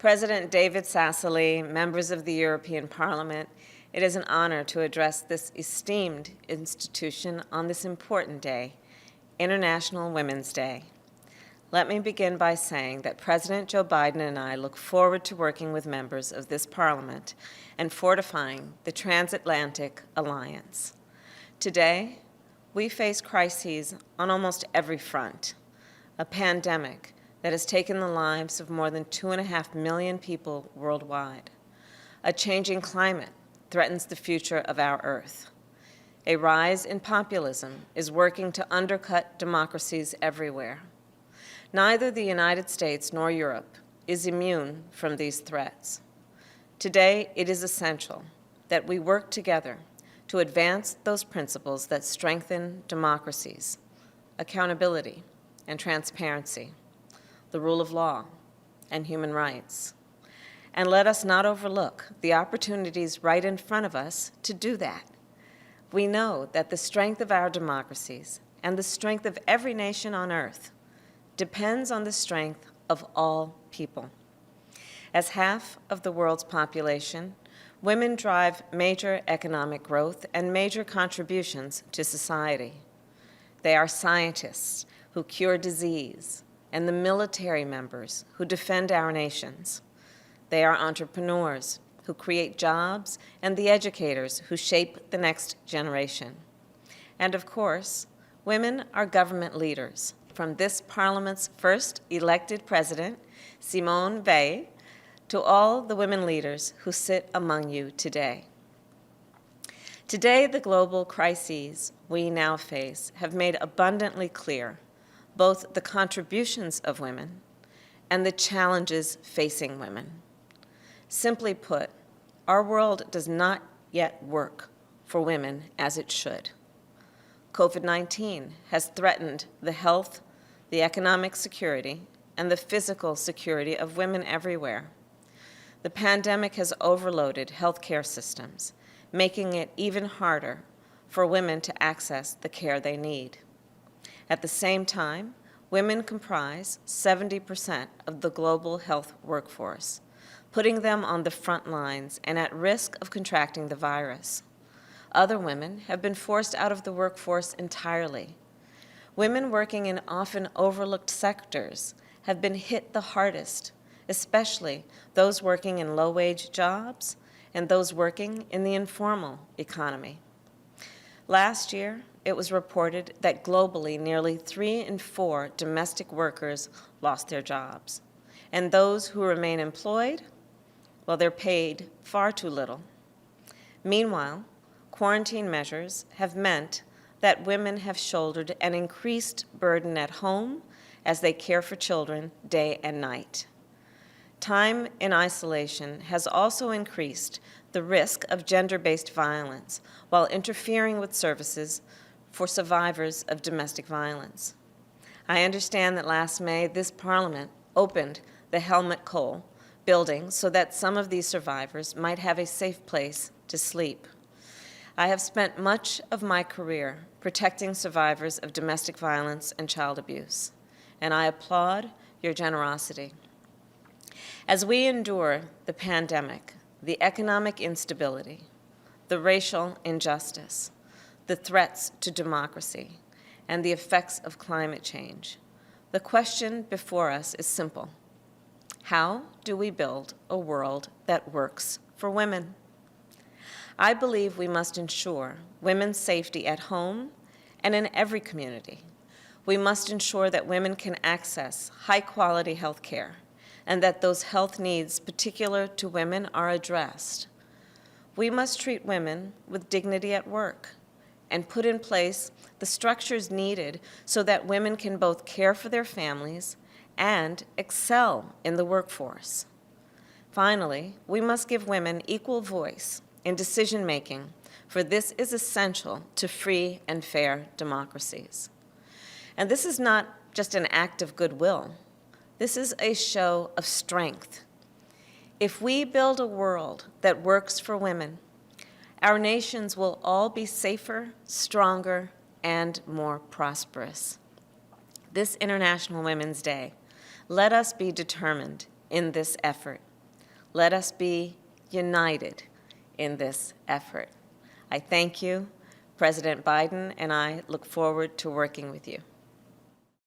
President David Sassoli, members of the European Parliament, it is an honor to address this esteemed institution on this important day, International Women's Day. Let me begin by saying that President Joe Biden and I look forward to working with members of this Parliament and fortifying the transatlantic alliance. Today, we face crises on almost every front. A pandemic that has taken the lives of more than 2.5 million people worldwide. A changing climate threatens the future of our Earth. A rise in populism is working to undercut democracies everywhere. Neither the United States nor Europe is immune from these threats. Today, it is essential that we work together to advance those principles that strengthen democracies, accountability, and transparency, the rule of law, and human rights. And let us not overlook the opportunities right in front of us to do that. We know that the strength of our democracies and the strength of every nation on earth depends on the strength of all people. As half of the world's population, women drive major economic growth and major contributions to society. They are scientists who cure disease, and the military members who defend our nations. They are entrepreneurs who create jobs and the educators who shape the next generation. And of course, women are government leaders, from this Parliament's first elected president, Simone Veil, to all the women leaders who sit among you today. Today, the global crises we now face have made abundantly clear both the contributions of women and the challenges facing women. Simply put, our world does not yet work for women as it should. COVID-19 has threatened the health, the economic security, and the physical security of women everywhere. The pandemic has overloaded healthcare systems, making it even harder for women to access the care they need. At the same time, women comprise 70% of the global health workforce, putting them on the front lines and at risk of contracting the virus. Other women have been forced out of the workforce entirely. Women working in often overlooked sectors have been hit the hardest, especially those working in low-wage jobs and those working in the informal economy. Last year, it was reported that globally nearly 3 in 4 domestic workers lost their jobs. And those who remain employed, well, they're paid far too little. Meanwhile, quarantine measures have meant that women have shouldered an increased burden at home as they care for children day and night. Time in isolation has also increased the risk of gender-based violence while interfering with services for survivors of domestic violence. I understand that last May, this Parliament opened the Helmut Kohl building so that some of these survivors might have a safe place to sleep. I have spent much of my career protecting survivors of domestic violence and child abuse, and I applaud your generosity. As we endure the pandemic, the economic instability, the racial injustice, the threats to democracy, and the effects of climate change, the question before us is simple. How do we build a world that works for women? I believe we must ensure women's safety at home and in every community. We must ensure that women can access high-quality health care and that those health needs particular to women are addressed. We must treat women with dignity at work and put in place the structures needed so that women can both care for their families and excel in the workforce. Finally, we must give women equal voice in decision-making, for this is essential to free and fair democracies. And this is not just an act of goodwill. This is a show of strength. If we build a world that works for women, our nations will all be safer, stronger, and more prosperous. This International Women's Day, let us be determined in this effort. Let us be united in this effort. I thank you. President Biden and I look forward to working with you.